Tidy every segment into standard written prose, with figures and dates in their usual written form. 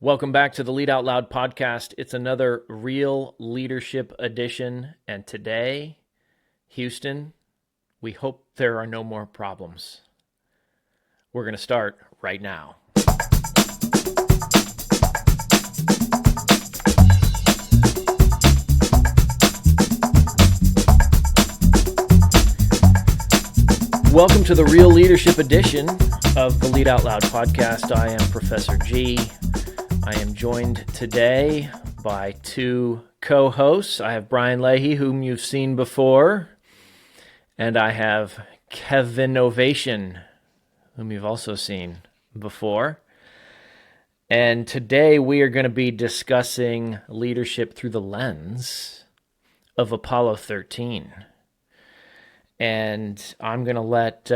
Welcome back to the Lead Out Loud podcast. It's another real leadership edition. And today, Houston, we hope there are no more problems. We're going to start right now. Welcome to the real leadership edition of the Lead Out Loud podcast. I am Professor G. I am joined today by two co-hosts. I have Brian Leahy, whom you've seen before, and I have Kevin Ovation, whom you've also seen before. And today we are going to be discussing leadership through the lens of Apollo 13. And I'm gonna let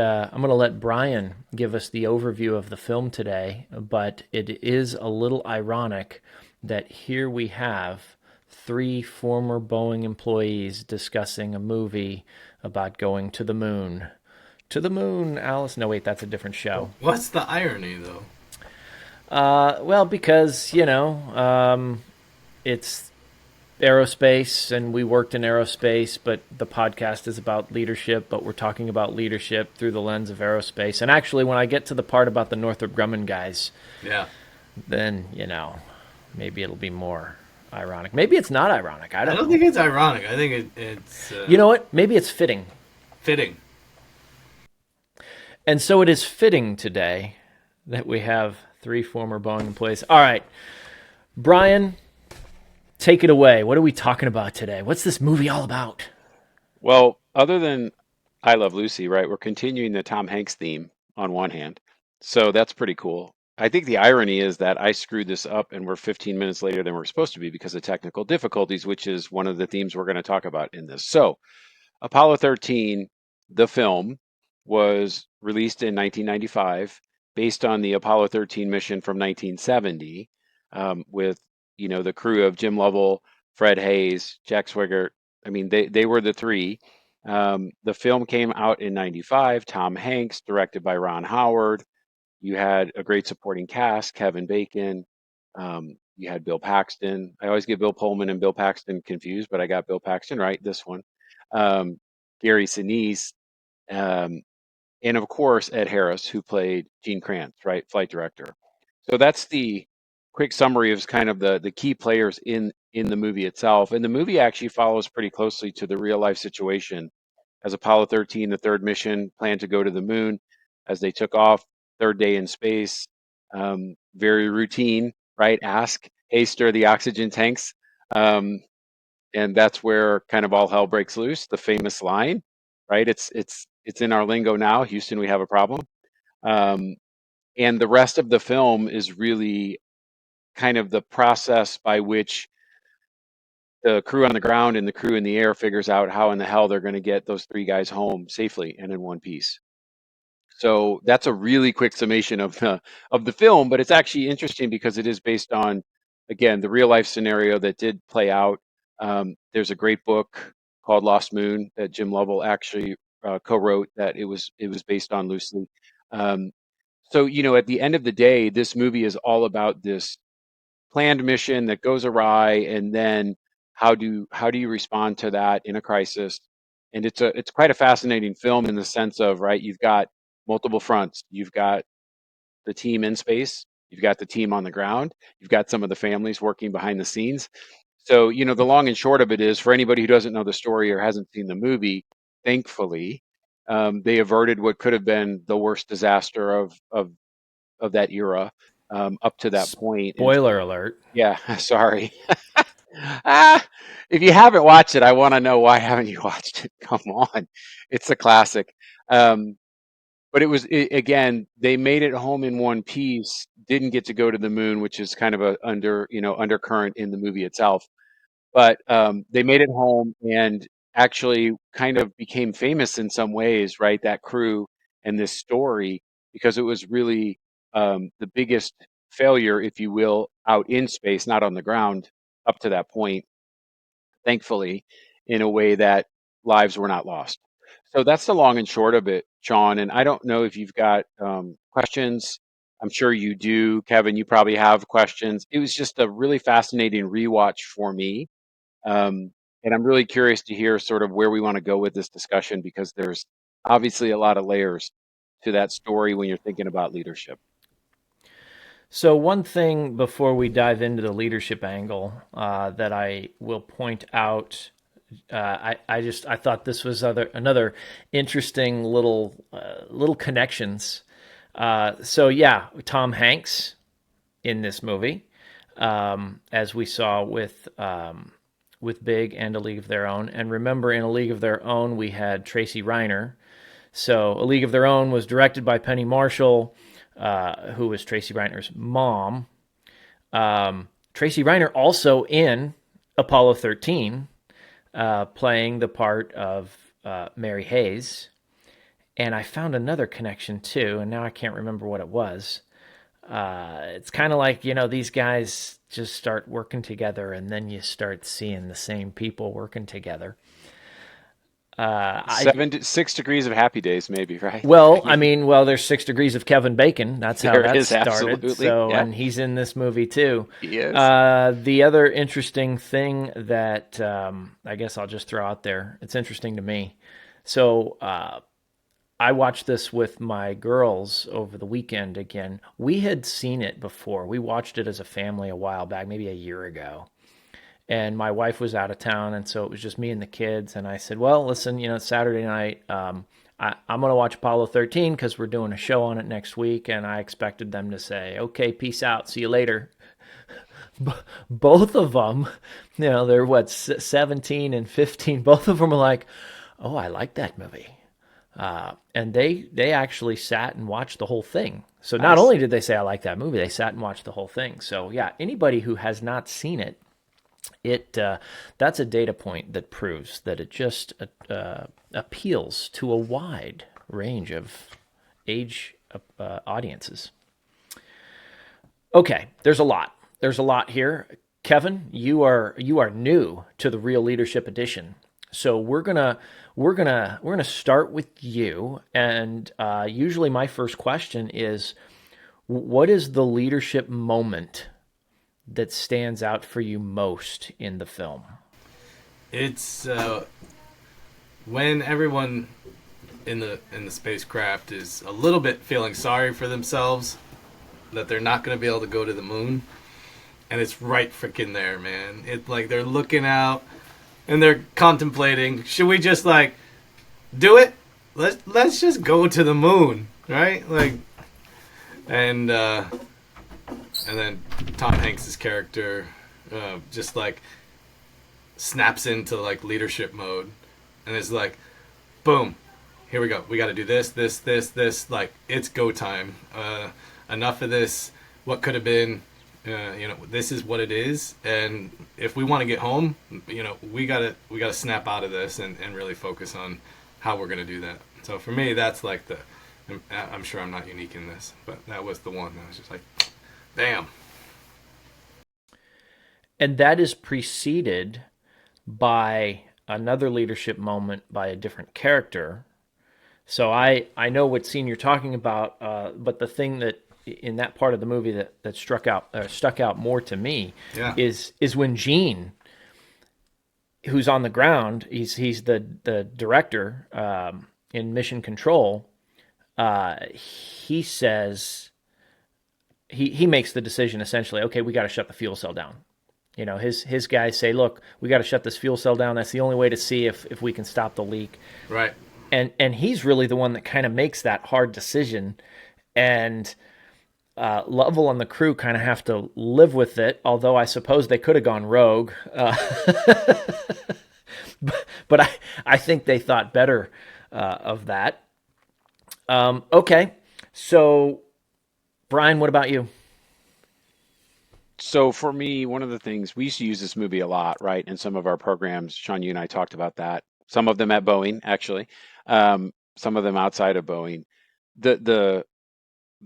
Brian give us the overview of the film today. But it is a little ironic that here we have three former Boeing employees discussing a movie about going to the moon. To the moon, Alice. No, wait, that's a different show. What's the irony, though? Well, because it's aerospace and we worked in aerospace, but the podcast is about leadership, but we're talking about leadership through the lens of aerospace. And actually, when I get to the part about the Northrop Grumman guys, Yeah. then, maybe it'll be more ironic. Maybe it's not ironic. I I don't don't know. think it's ironic. I think it's You know what? Maybe it's fitting. fitting. And so it is fitting today that we have three former Boeing employees. All right, Brian, take it away. What are we talking about today? What's this movie all about? Well, other than I Love Lucy, right? We're continuing the Tom Hanks theme on one hand. So that's pretty cool. I think the irony is that I screwed this up and we're 15 minutes later than we're supposed to be because of technical difficulties, which is one of the themes we're going to talk about in this. So, Apollo 13, the film, was released in 1995 based on the Apollo 13 mission from 1970 with, the crew of Jim Lovell, Fred Hayes, Jack Swigert. I mean, they were the three. The film came out in 95, Tom Hanks, directed by Ron Howard. You had a great supporting cast, Kevin Bacon. You had Bill Paxton. I always get Bill Pullman and Bill Paxton confused, but I got Bill Paxton right this one. Gary Sinise, and of course, Ed Harris, who played Gene Kranz, right, flight director. So that's the quick summary of kind of the key players in the movie itself. And the movie actually follows pretty closely to the real life situation as Apollo 13, the third mission, planned to go to the moon. As they took off, third day in space, very routine, right? Ask, hey, stir the oxygen tanks. And that's where kind of all hell breaks loose. The famous line, right? It's in our lingo now. Houston, we have a problem. And the rest of the film is really kind of the process by which the crew on the ground and the crew in the air figures out how in the hell they're going to get those three guys home safely and in one piece. So that's a really quick summation of the film, but it's actually interesting because it is based on, again, the real life scenario that did play out. There's a great book called Lost Moon that Jim Lovell actually co-wrote that it was based on loosely. So at the end of the day, this movie is all about this planned mission that goes awry, and then how do you respond to that in a crisis? And it's quite a fascinating film in the sense of, right, you've got multiple fronts. You've got the team in space, you've got the team on the ground, you've got some of the families working behind the scenes. So, the long and short of it is, for anybody who doesn't know the story or hasn't seen the movie, thankfully, they averted what could have been the worst disaster of that era up to that point. And Spoiler alert. yeah, sorry. If you haven't watched it, I want to know, why haven't you watched it? Come on, it's a classic. But again, they made it home in one piece. Didn't get to go to the moon, which is kind of a undercurrent in the movie itself. But they made it home and actually kind of became famous in some ways, right? That crew and this story, because it was really the biggest failure, if you will, out in space, not on the ground, up to that point, thankfully, in a way that lives were not lost. So that's the long and short of it, Sean. And I don't know if you've got questions I'm sure you do. Kevin, you probably have questions. It was just a really fascinating rewatch for me. And I'm really curious to hear sort of where we want to go with this discussion because there's obviously a lot of layers to that story when you're thinking about leadership. So one thing before we dive into the leadership angle that I will point out, I thought this was another interesting little connections. So yeah, Tom Hanks in this movie, as we saw with Big and A League of Their Own. And remember, in A League of Their Own, we had Tracy Reiner. So A League of Their Own was directed by Penny Marshall, who was Tracy Reiner's mom. Tracy Reiner also in Apollo 13, playing the part of Mary Hayes. And I found another connection too, and now I can't remember what it was. It's kind of like, these guys just start working together and then you start seeing the same people working together. 6 degrees of happy days, maybe, right? Well, there's 6 degrees of Kevin Bacon. That's how There that is, started. absolutely. So, Yeah. and he's in this movie too. He is. The other interesting thing that I guess I'll just throw out there, it's interesting to me. So I watched this with my girls over the weekend again. We had seen it before. We watched it as a family a while back, maybe a year ago. And my wife was out of town, and so it was just me and the kids. And I said, well, listen, it's Saturday night. I'm going to watch Apollo 13 because we're doing a show on it next week. And I expected them to say, okay, peace out. See you later. Both of them, they're 17 and 15. Both of them are like, oh, I like that movie. And they actually sat and watched the whole thing. So not only did they say, I like that movie, they sat and watched the whole thing. So yeah, anybody who has not seen it, that's a data point that proves that it just appeals to a wide range of age audiences. Okay, there's a lot here. Kevin, you are new to the Real Leadership Edition, so we're gonna start with you. And usually, my first question is, what is the leadership moment that stands out for you most in the film? It's when everyone in the spacecraft is a little bit feeling sorry for themselves that they're not going to be able to go to the moon, and it's right freaking there, man. It's like they're looking out and they're contemplating, should we just do it? Let's just go to the moon, right? And then Tom Hanks' character just snaps into leadership mode, and it's like, boom, here we go. We got to do this. It's go time. Enough of this. What could have been. This is what it is, and if we want to get home, we gotta snap out of this and really focus on how we're gonna do that. So for me, that's I'm sure I'm not unique in this, but that was the one that was just like, damn. And that is preceded by another leadership moment by a different character. So I know what scene you're talking about, but the thing that in that part of the movie that stuck out more to me is when Gene, who's on the ground, he's the director in Mission Control. He says he makes the decision essentially. Okay, we got to shut the fuel cell down. His guys say, look, we got to shut this fuel cell down. That's the only way to see if we can stop the leak. Right. And he's really the one that kind of makes that hard decision, and Lovell and the crew kind of have to live with it, although I suppose they could have gone rogue. But I think they thought better of that. Okay, so Brian, what about you? So for me, one of the things we used to use this movie a lot, right? In some of our programs, Sean, you and I talked about that. Some of them at Boeing, actually. Some of them outside of Boeing. The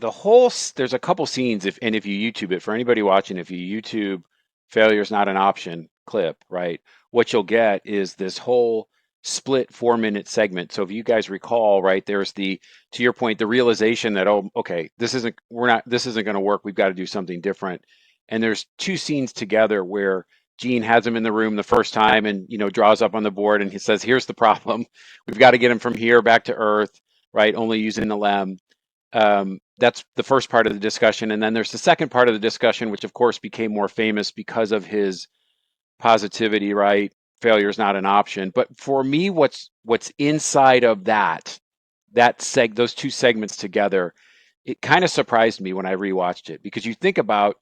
whole there's a couple scenes if you YouTube it, for anybody watching, if you YouTube failure is not an option clip, right? What you'll get is this whole split 4-minute segment. So if you guys recall, right, there's to your point, the realization that, oh, okay, this isn't going to work. We've got to do something different. And there's two scenes together where Gene has him in the room the first time and, draws up on the board and he says, here's the problem. We've got to get him from here back to Earth, right? Only using the LEM. That's the first part of the discussion. And then there's the second part of the discussion, which of course became more famous because of his positivity, right? Failure is not an option. But for me, what's inside of those two segments together, it kind of surprised me when I rewatched it, because you think about,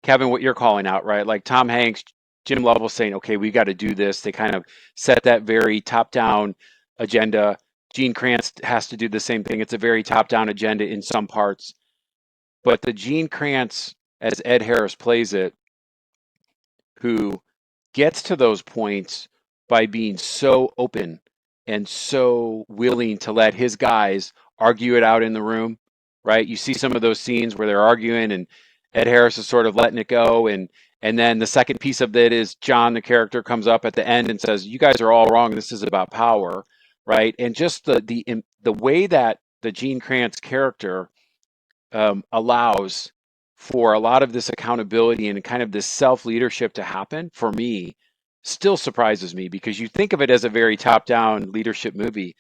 Kevin, what you're calling out, right? Like Tom Hanks, Jim Lovell saying, okay, we got to do this. They kind of set that very top-down agenda. Gene Kranz has to do the same thing. It's a very top-down agenda in some parts. But the Gene Krantz, as Ed Harris plays it, who gets to those points by being so open and so willing to let his guys argue it out in the room, right? You see some of those scenes where they're arguing and Ed Harris is sort of letting it go. And then the second piece of it is John, the character, comes up at the end and says, you guys are all wrong. This is about power, right? And just the way that the Gene Krantz character allows for a lot of this accountability and kind of this self-leadership to happen, for me, still surprises me, because you think of it as a very top-down leadership movie,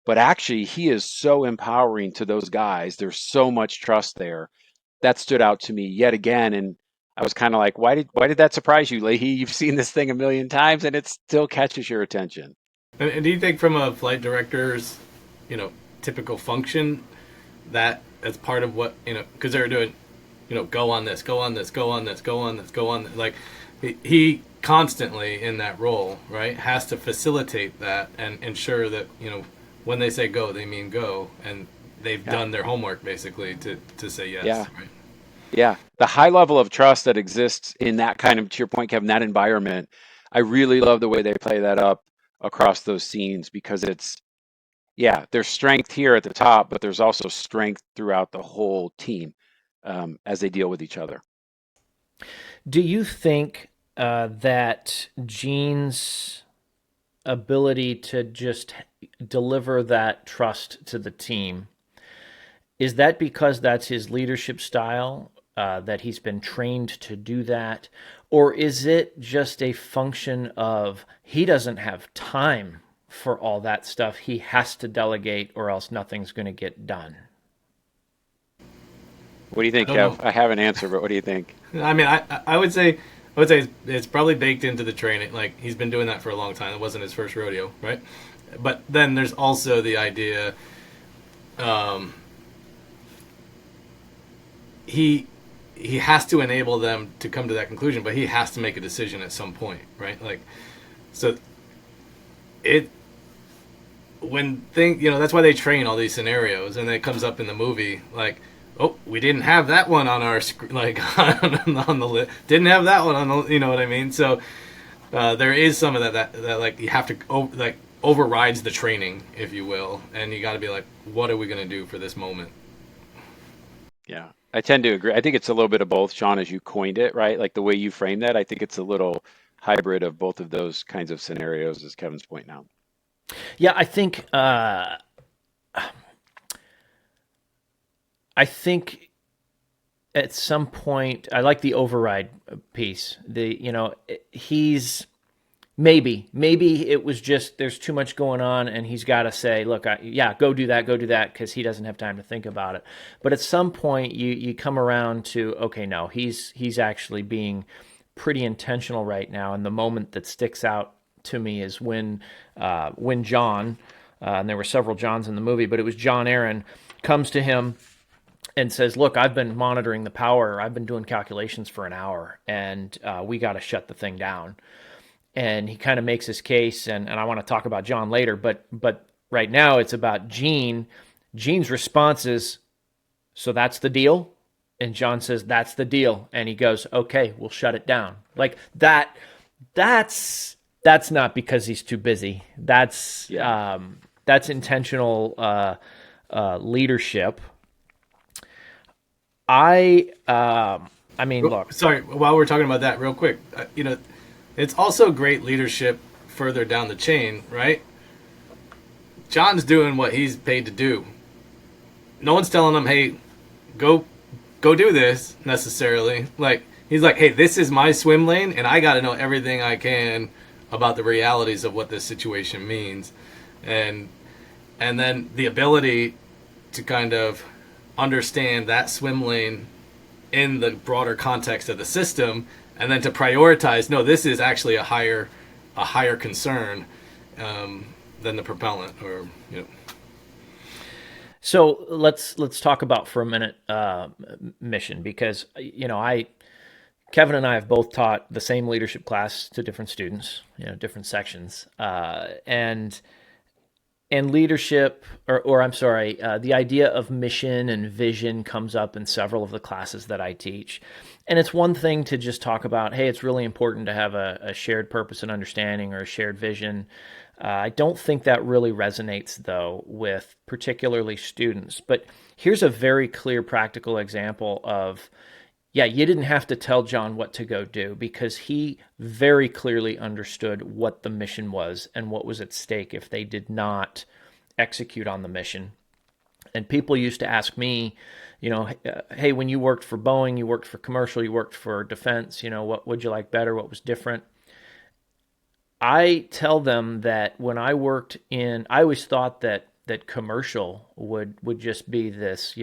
but actually he is so empowering to those guys. There's so much trust there. That stood out to me yet again, and I was kind of like, why did that surprise you, Leahy? You've seen this thing a million times and it still catches your attention. And do you think from a flight director's, typical function, that as part of what, because they're doing, go on this, go on this, go on this, go on this, go on this. Like, he constantly in that role, right, has to facilitate that and ensure that, when they say go, they mean go. And they've done their homework, basically, to say yes. Yeah. Right? Yeah. The high level of trust that exists in that kind of, to your point, Kevin, that environment, I really love the way they play that up across those scenes, because there's strength here at the top, but there's also strength throughout the whole team as they deal with each other. Do you think that Gene's ability to just deliver that trust to the team, is that because that's his leadership style, that he's been trained to do that? Or is it just a function of he doesn't have time for all that stuff? He has to delegate or else nothing's going to get done. What do you think, Kev? I have an answer, but what do you think? I mean, I would say it's probably baked into the training. Like, he's been doing that for a long time. It wasn't his first rodeo, right? But then there's also the idea, he has to enable them to come to that conclusion, but he has to make a decision at some point, right? Like, so that's why they train all these scenarios, and then it comes up in the movie, like, oh, we didn't have that one on our on the list. Didn't have that one on the, you know what I mean? So there is some of that like you have to overrides the training, if you will, and you got to be like, what are we going to do for this moment? Yeah, I tend to agree. I think it's a little bit of both, Sean, as you coined it, right? Like the way you frame that, I think it's a little hybrid of both of those kinds of scenarios, as Kevin's pointing out. Yeah, I think at some point, I like the override piece. He's maybe it was just there's too much going on, and he's got to say, look, go do that, because he doesn't have time to think about it. But at some point, you come around to, okay, no, he's actually being pretty intentional right now. And the moment that sticks out to me is when John, and there were several Johns in the movie, but it was John Aaron, comes to him and says, look, I've been monitoring the power. I've been doing calculations for an hour, and we got to shut the thing down. And he kind of makes his case, and I want to talk about John later, but right now it's about Gene. Gene's response is, so that's the deal? And John says, that's the deal. And he goes, okay, we'll shut it down. Like that's not because he's too busy. That's intentional leadership. Look. Sorry, while we're talking about that real quick, it's also great leadership further down the chain, right? John's doing what he's paid to do. No one's telling him, hey, go do this necessarily. Like, he's like, hey, this is my swim lane, and I got to know everything I can about the realities of what this situation means. And then the ability to kind of understand that swim lane in the broader context of the system, and then to prioritize, no, this is actually a higher concern than the propellant, or So let's talk about for a minute mission, because Kevin and I have both taught the same leadership class to different students, different sections, and leadership, or I'm sorry, the idea of mission and vision comes up in several of the classes that I teach. And it's one thing to just talk about, hey, it's really important to have a shared purpose and understanding, or a shared vision. I don't think that really resonates, though, with particularly students. But here's a very clear practical example of, yeah, you didn't have to tell John what to go do, because he very clearly understood what the mission was and what was at stake if they did not execute on the mission. And people used to ask me, hey, when you worked for Boeing, you worked for commercial, you worked for defense, what would you like better? What was different? I tell them that when I worked I always thought that commercial would just be this,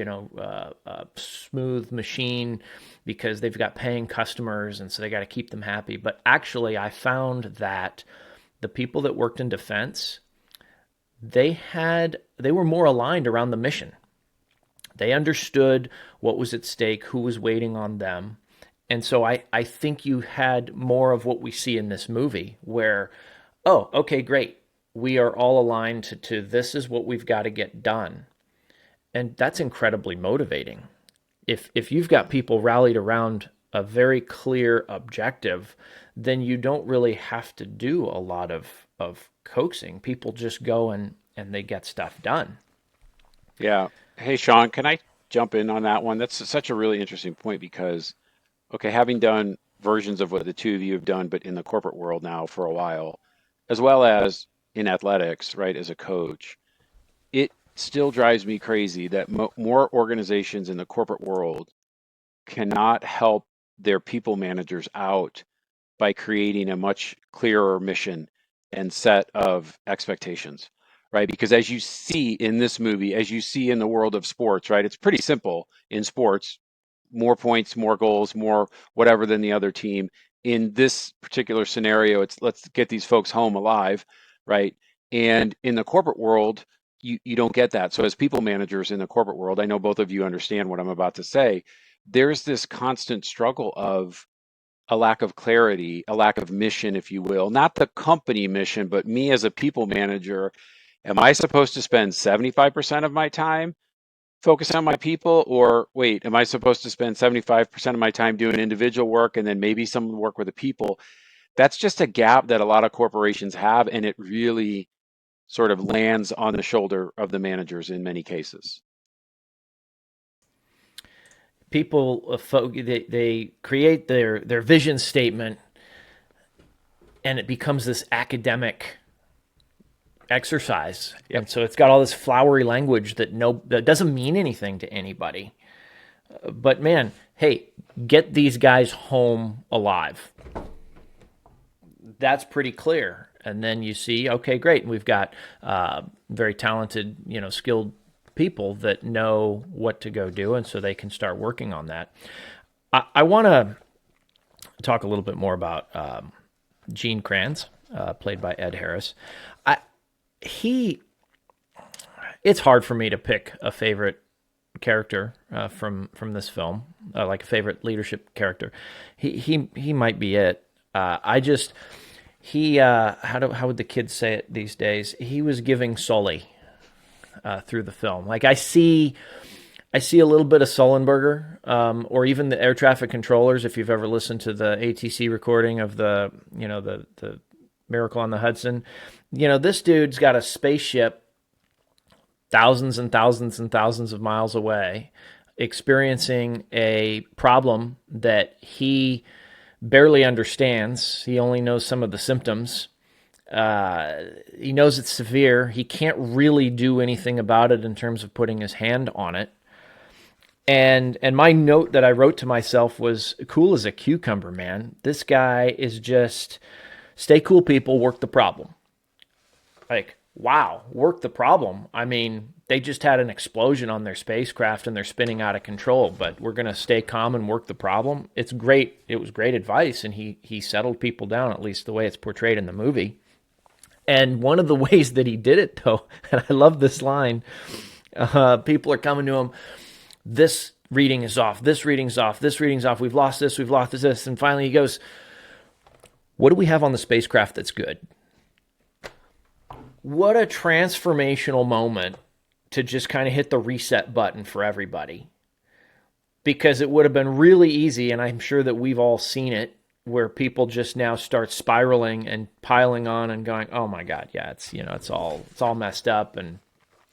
smooth machine, because they've got paying customers, and so they got to keep them happy. But actually, I found that the people that worked in defense, they were more aligned around the mission. They understood what was at stake, who was waiting on them. And so I think you had more of what we see in this movie, where, oh, okay, great. We are all aligned to this is what we've got to get done. And that's incredibly motivating. If you've got people rallied around a very clear objective, then you don't really have to do a lot of coaxing. People just go and they get stuff done. Yeah. Hey, Sean, can I jump in on that one? That's such a really interesting point, because, okay, having done versions of what the two of you have done, but in the corporate world now for a while, as well as in athletics, right, as a coach, it still drives me crazy that more organizations in the corporate world cannot help their people managers out by creating a much clearer mission and set of expectations, right? Because as you see in this movie, as you see in the world of sports, right, it's pretty simple in sports: more points, more goals, more whatever than the other team. In this particular scenario, it's let's get these folks home alive, right? And in the corporate world, you don't get that. So as people managers in the corporate world, I know both of you understand what I'm about to say. There's this constant struggle of a lack of clarity, a lack of mission, if you will, not the company mission, but me as a people manager. Am I supposed to spend 75% of my time focus on my people, or wait, am I supposed to spend 75% of my time doing individual work and then maybe some work with the people? That's just a gap that a lot of corporations have, and it really sort of lands on the shoulder of the managers in many cases. People, they create their vision statement, and it becomes this academic exercise. Yep. And so it's got all this flowery language that doesn't mean anything to anybody. But man, hey, get these guys home alive. That's pretty clear. And then you see, okay, great. We've got very talented, skilled people that know what to go do, and so they can start working on that. I want to talk a little bit more about Gene Kranz, played by Ed Harris. It's hard for me to pick a favorite character from this film, like a favorite leadership character. He might be it. How would the kids say it these days? He was giving Sully through the film. Like I see a little bit of Sullenberger, or even the air traffic controllers. If you've ever listened to the ATC recording of the Miracle on the Hudson, this dude's got a spaceship thousands and thousands and thousands of miles away, experiencing a problem that he barely understands. He only knows some of the symptoms, He knows it's severe. He can't really do anything about it in terms of putting his hand on it. And my note that I wrote to myself was, cool as a cucumber, man. This guy is just, stay cool, people, work the problem. Like, wow, work the problem. I mean, they just had an explosion on their spacecraft and they're spinning out of control, but we're going to stay calm and work the problem. It's great. It was great advice, and he settled people down, at least the way it's portrayed in the movie. And one of the ways that he did it, though, and I love this line, people are coming to him, this reading is off, this reading's off, this reading's off, we've lost this, and finally he goes, what do we have on the spacecraft that's good? What a transformational moment to just kind of hit the reset button for everybody. Because it would have been really easy, and I'm sure that we've all seen it, where people just now start spiraling and piling on and going, oh my God, yeah, it's all messed up, and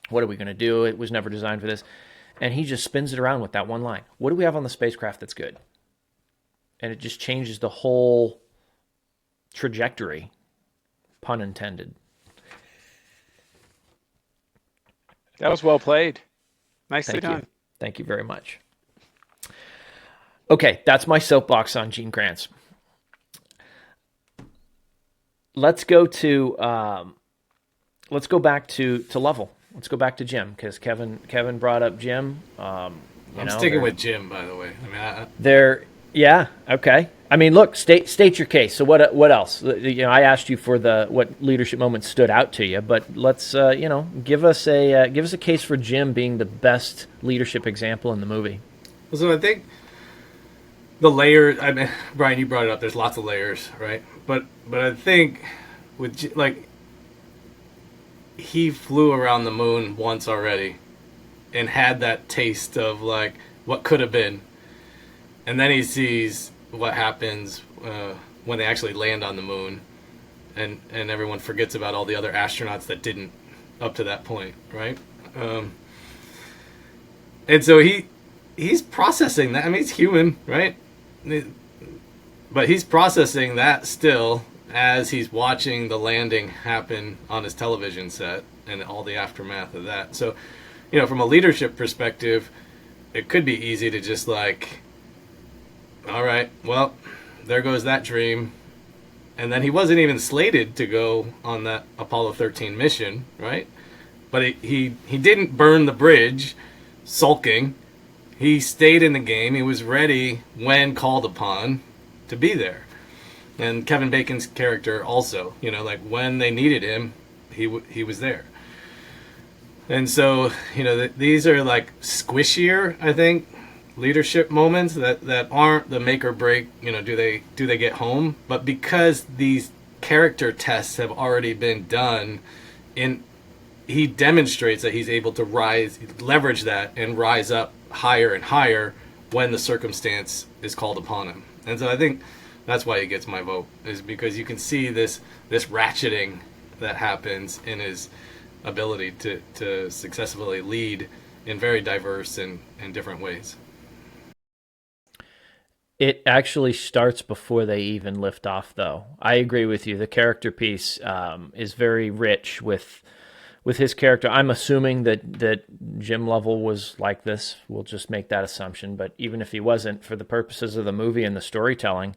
what are we going to do? It was never designed for this. And he just spins it around with that one line. What do we have on the spacecraft that's good? And it just changes the whole trajectory, pun intended. That was well played. Nicely done. Thank you very much. Okay, that's my soapbox on Gene Kranz. Let's go back to Lovell. Let's go back to Jim, because Kevin brought up Jim. I'm sticking with Jim, by the way. I mean, yeah, okay. I mean, look, state your case. So what else? I asked you for what leadership moments stood out to you, but let's give us a case for Jim being the best leadership example in the movie. So I think the layers. I mean, Brian, you brought it up. There's lots of layers, right? But I think with he flew around the moon once already and had that taste of like what could have been, and then he sees what happens when they actually land on the moon, and everyone forgets about all the other astronauts that didn't up to that point, right? And so he's processing that. I mean, he's human, right? But he's processing that still as he's watching the landing happen on his television set and all the aftermath of that. So, from a leadership perspective, it could be easy to just like, all right, well, there goes that dream. And then he wasn't even slated to go on that Apollo 13 mission, right? But he didn't burn the bridge sulking. He stayed in the game. He was ready when called upon to be there. And Kevin Bacon's character also, like when they needed him, he was there. And so, these are like squishier, I think, leadership moments that aren't the make or break, do they get home? But because these character tests have already been done, he demonstrates that he's able to leverage that and rise up higher and higher when the circumstance is called upon him. And so I think that's why he gets my vote, is because you can see this ratcheting that happens in his ability to successfully lead in very diverse and different ways. It actually starts before they even lift off, though. I agree with you. The character piece is very rich with his character. I'm assuming that Jim Lovell was like this. We'll just make that assumption. But even if he wasn't, for the purposes of the movie and the storytelling,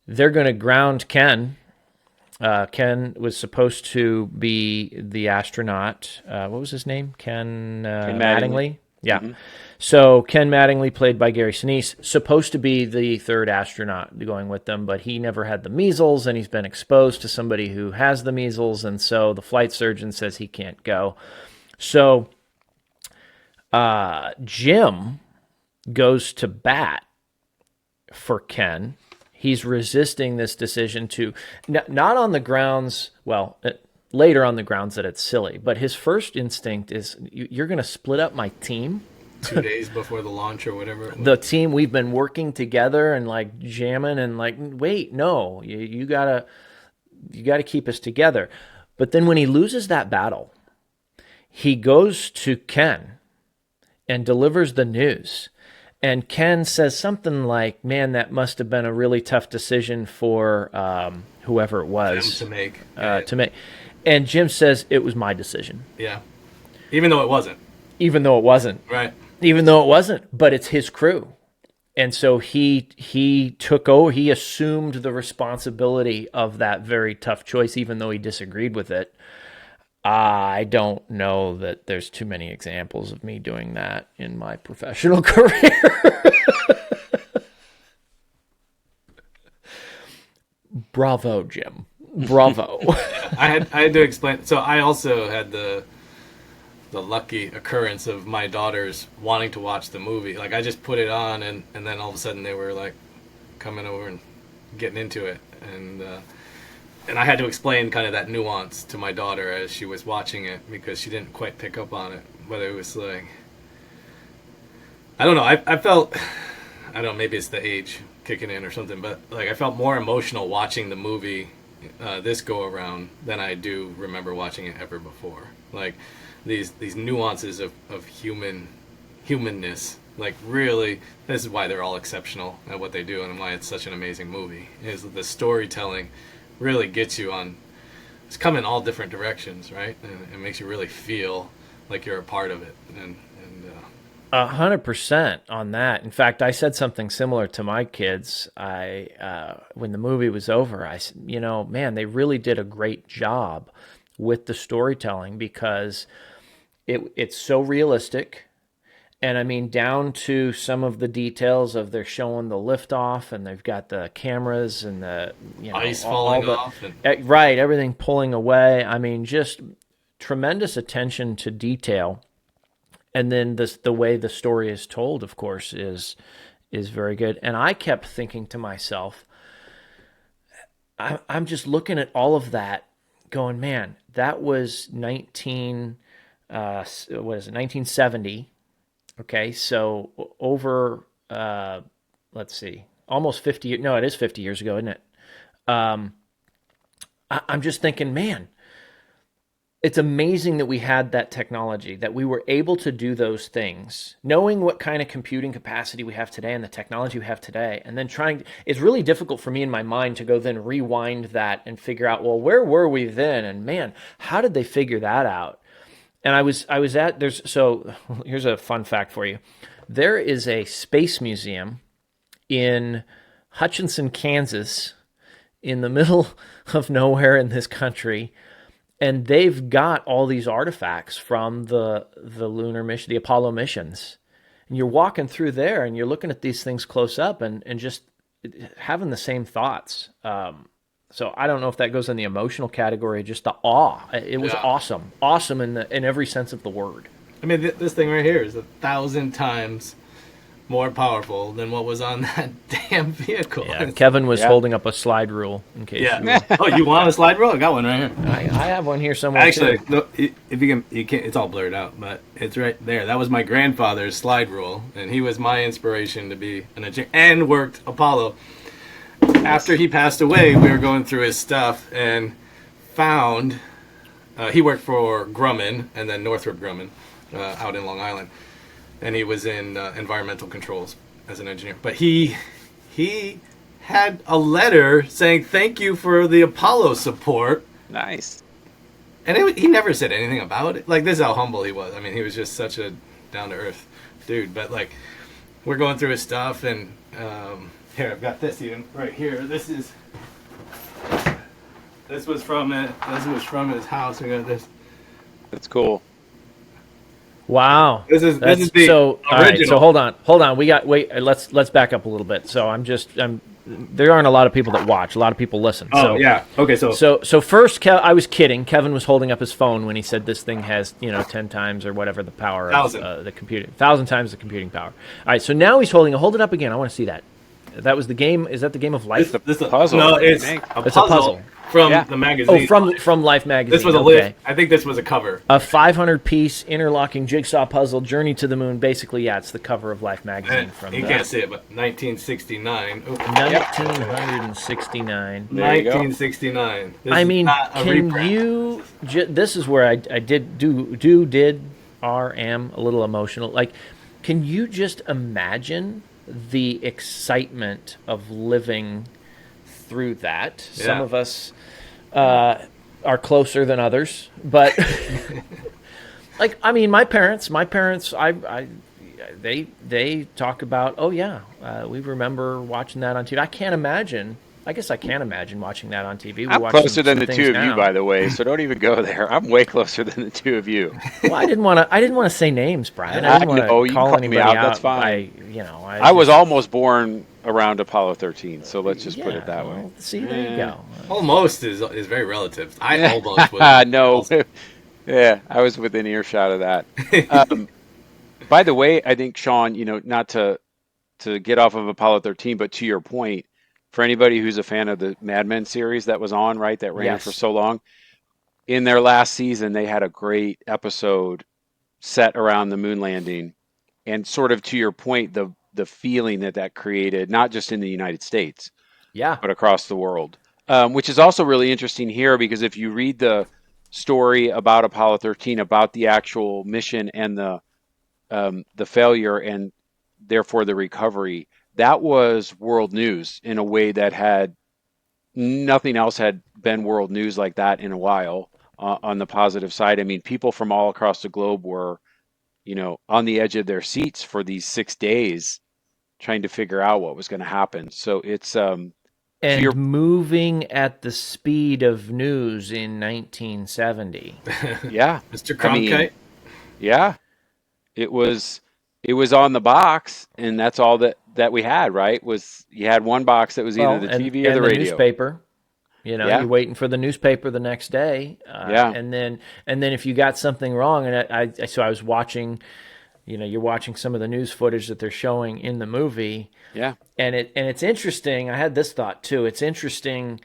they're going to ground Ken. Ken was supposed to be the astronaut. What was his name? Ken Mattingly. Yeah. Mm-hmm. So Ken Mattingly, played by Gary Sinise, supposed to be the third astronaut going with them, but he never had the measles, and he's been exposed to somebody who has the measles, and so the flight surgeon says he can't go. So Jim goes to bat for Ken. He's resisting this decision to, not on the grounds, later on the grounds that it's silly, but his first instinct is, you're going to split up my team? 2 days before the launch or whatever it was. The team, we've been working together and like jamming and like, wait, no, you gotta keep us together. But then when he loses that battle, he goes to Ken and delivers the news. And Ken says something like, "Man, that must have been a really tough decision for whoever it was Jim to make. to make." And Jim says, "It was my decision." Yeah. Even though it wasn't. Even though it wasn't. Right. Even though it wasn't, but it's his crew. And so he took over, he assumed the responsibility of that very tough choice, even though he disagreed with it. I don't know that there's too many examples of me doing that in my professional career. Bravo, Jim. Bravo. I had to explain. So I also had the lucky occurrence of my daughters wanting to watch the movie. Like, I just put it on, and then all of a sudden they were like coming over and getting into it, and I had to explain kind of that nuance to my daughter as she was watching it, because she didn't quite pick up on it. But it was like, I don't know. I felt, I don't know, maybe it's the age kicking in or something, but like I felt more emotional watching the movie this go around than I do remember watching it ever before. Like, these nuances of humanness, like, really, this is why they're all exceptional at what they do and why it's such an amazing movie, is the storytelling really gets you on, it's coming all different directions, right? And it makes you really feel like you're a part of it. And 100% on that. In fact, I said something similar to my kids. When the movie was over, I said, man, they really did a great job with the storytelling, because it's so realistic. And I mean, down to some of the details of they're showing the liftoff, and they've got the cameras and the ice falling off. Right, everything pulling away. I mean, just tremendous attention to detail. And then the way the story is told, of course, is very good. And I kept thinking to myself, I'm just looking at all of that, going, man, that was 1970. Okay, so over, let's see, almost 50 years. No, it is 50 years ago, isn't it? I'm just thinking, man, it's amazing that we had that technology, that we were able to do those things, knowing what kind of computing capacity we have today and the technology we have today, and then it's really difficult for me in my mind to go then rewind that and figure out, well, where were we then? And man, how did they figure that out? And here's a fun fact for you. There is a space museum in Hutchinson, Kansas, in the middle of nowhere in this country, and they've got all these artifacts from the lunar mission, the Apollo missions. And you're walking through there and you're looking at these things close up and just having the same thoughts. So I don't know if that goes in the emotional category, just the awe. It was awesome. Awesome in every sense of the word. I mean, this thing right here is 1,000 times more powerful than what was on that damn vehicle. Yeah, Kevin was holding up a slide rule in case. Yeah. Oh, you want a slide rule? I got one right here. I have one here somewhere. Actually, too. no, if you can't. It's all blurred out, but it's right there. That was my grandfather's slide rule, and he was my inspiration to be an engineer and worked Apollo. After he passed away, we were going through his stuff and found he worked for Grumman and then Northrop Grumman out in Long Island. And he was in environmental controls as an engineer. But he had a letter saying thank you for the Apollo support. Nice. And he never said anything about it. Like, this is how humble he was. I mean, he was just such a down-to-earth dude. But, like, we're going through his stuff, and here, I've got this even right here. This was from his house. I got this. That's cool. Wow. This is the original. All right, so hold on. Let's back up a little bit. So there aren't a lot of people that watch. A lot of people listen. Oh, yeah. Okay, so first, I was kidding. Kevin was holding up his phone when he said this thing has 10 times or whatever the power of the computing. 1,000 times the computing power. All right, so now he's holding it. Hold it up again. I want to see that. That was the game. Is that the game of life? It's a puzzle. No, it's a puzzle from the magazine. Oh, from Life magazine. This was a list. I think this was a cover. A 500-piece interlocking jigsaw puzzle, Journey to the Moon. Basically, it's the cover of Life magazine. You can't see it, but 1969. 1969. 1969. I mean, can you? This is where I am a little emotional. Like, Can you just imagine the excitement of living through that? Yeah. Some of us are closer than others, but like, I mean, my parents, they talk about, oh yeah, we remember watching that on TV. I can't imagine. I guess I can't imagine watching that on TV. We I'm watch closer than some the things two of you, now. by the way, so don't even go there. I'm way closer than the two of you. Well, I didn't want to say names, Brian. I I didn't want know, to you can call call me anybody out, out. that's fine. I was just- almost born around Apollo 13, so let's just put yeah, it that way. well, see, there you go. Almost is very relative. I almost was. No. Yeah, I was within earshot of that. By the way, I think, Sean, not to get off of Apollo 13, but to your point, for anybody who's a fan of the Mad Men series that was on, right, that ran Yes. for so long, in their last season, they had a great episode set around the moon landing, and sort of to your point, the feeling that created, not just in the United States, Yeah. but across the world, which is also really interesting here because if you read the story about Apollo 13, about the actual mission and the failure and therefore the recovery, that was world news in a way that had nothing else had been world news like that in a while. On the positive side, I mean, people from all across the globe were, on the edge of their seats for these 6 days, trying to figure out what was going to happen. So it's And moving at the speed of news in 1970. yeah, Mr. Cronkite. Yeah, it was on the box, and that's all that we had. Right? Was you had one box that was either the TV or the radio. Newspaper. Yeah. You're waiting for the newspaper the next day. Yeah. And then if you got something wrong, and I was watching, you're watching some of the news footage that they're showing in the movie. Yeah. And it's interesting. I had this thought too. It's interesting.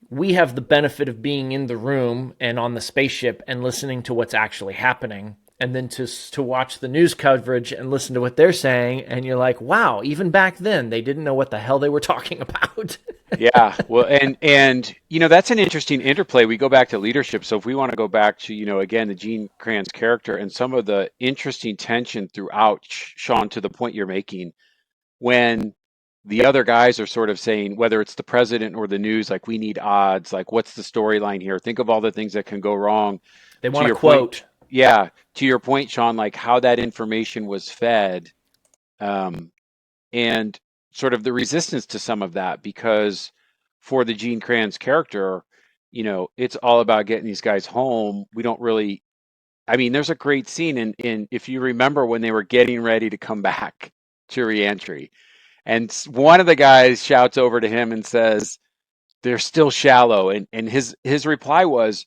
We have the benefit of being in the room and on the spaceship and listening to what's actually happening. And then to watch the news coverage and listen to what they're saying. And you're like, wow, even back then, they didn't know what the hell they were talking about. Yeah. Well, and that's an interesting interplay. We go back to leadership. So if we want to go back to, again, the Gene Kranz character and some of the interesting tension throughout, Sean, to the point you're making, when the other guys are sort of saying, whether it's the president or the news, like, we need odds, like, what's the storyline here? Think of all the things that can go wrong. They want to quote. Point, yeah. To your point, Sean, like how that information was fed, and sort of the resistance to some of that, because for the Gene Kranz character, it's all about getting these guys home. We don't really, I mean, there's a great scene in if you remember when they were getting ready to come back to reentry, and one of the guys shouts over to him and says, "They're still shallow," and his reply was,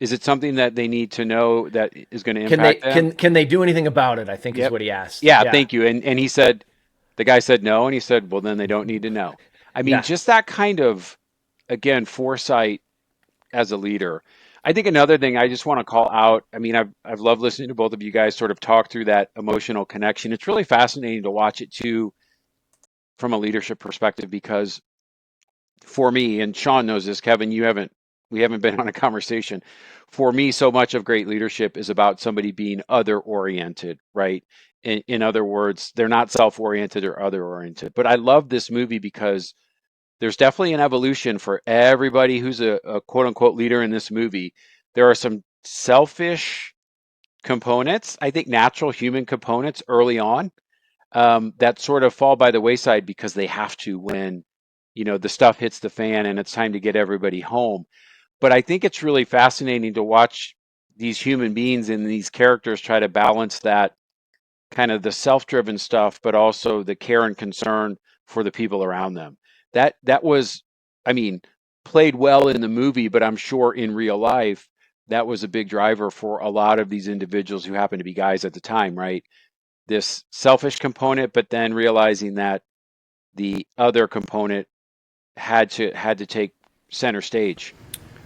is it something that they need to know that is going to impact them? Can they do anything about it? I think is what he asked. Yeah, thank you. And he said, the guy said no, and he said, well, then they don't need to know. I mean, just that kind of, again, foresight as a leader. I think another thing I just want to call out, I mean, I've loved listening to both of you guys sort of talk through that emotional connection. It's really fascinating to watch it too from a leadership perspective, because for me, and Sean knows this, Kevin, we haven't been on a conversation. For me, so much of great leadership is about somebody being other-oriented, right? In other words, they're not self-oriented or other-oriented. But I love this movie because there's definitely an evolution for everybody who's a quote-unquote leader in this movie. There are some selfish components, I think natural human components early on, that sort of fall by the wayside because they have to when, the stuff hits the fan and it's time to get everybody home. But I think it's really fascinating to watch these human beings and these characters try to balance that kind of the self-driven stuff, but also the care and concern for the people around them. That was, I mean, played well in the movie, but I'm sure in real life, that was a big driver for a lot of these individuals who happen to be guys at the time, right? This selfish component, but then realizing that the other component had to take center stage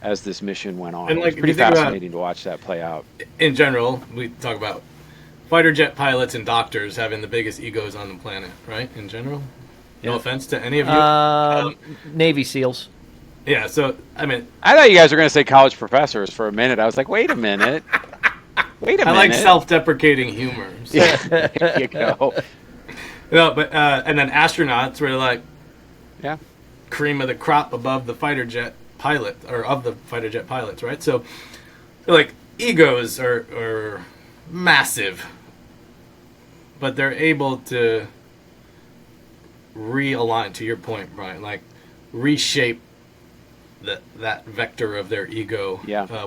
as this mission went on. And it's pretty fascinating to watch that play out. In general, we talk about fighter jet pilots and doctors having the biggest egos on the planet, right? In general, no offense to any of you. Navy SEALs. Yeah, so I mean, I thought you guys were going to say college professors for a minute. I was like, wait a minute. Wait a I minute. like self-deprecating humor. So. Yeah, there you go. No, but and then astronauts were like Yeah. cream of the crop above the fighter jet pilot, or of the fighter jet pilots, right? So like egos are massive, but they're able to realign, to your point, Brian, like reshape that vector of their ego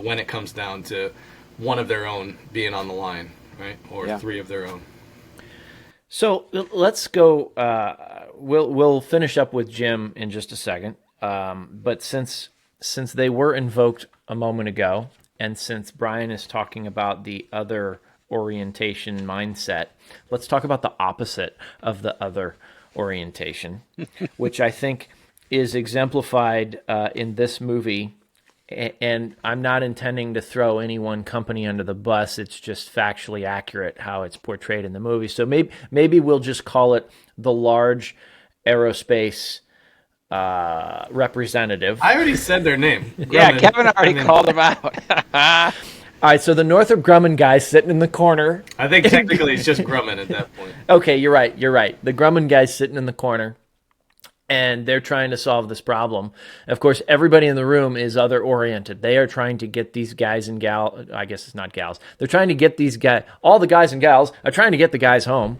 when it comes down to one of their own being on the line, right? Or three of their own. So let's go. We'll finish up with Jim in just a second. But since they were invoked a moment ago, and since Brian is talking about the other orientation mindset, let's talk about the opposite of the other orientation, which I think is exemplified in this movie. And I'm not intending to throw any one company under the bus. It's just factually accurate how it's portrayed in the movie. So maybe we'll just call it the large aerospace representative. I already said their name. Yeah, Kevin already called them out. All right, so the Northrop Grumman guy's sitting in the corner. I think technically it's just Grumman at that point. Okay, you're right. The Grumman guy's sitting in the corner, and they're trying to solve this problem. Of course, everybody in the room is other-oriented. They are trying to get these guys and gals, I guess it's not gals. They're trying to get these guys, all the guys and gals are trying to get the guys home.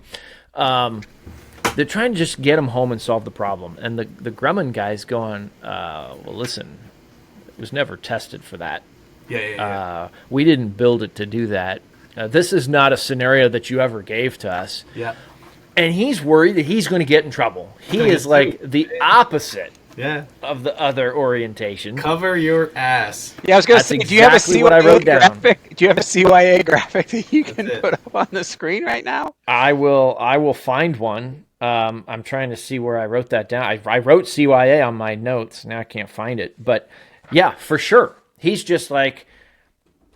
They're trying to just get them home and solve the problem. And the Grumman guy's going, well, listen, it was never tested for that. Yeah. We didn't build it to do that. This is not a scenario that you ever gave to us. Yeah. And he's worried that he's going to get in trouble. He is like the opposite of the other orientation. Cover your ass. Yeah, I was going to say, That's do you have a exactly what I CYA wrote down. graphic? Do you have a CYA graphic that you can put up on the screen right now? I will find one. I'm trying to see where I wrote that down. I wrote CYA on my notes. Now I can't find it. But yeah, for sure. He's just like,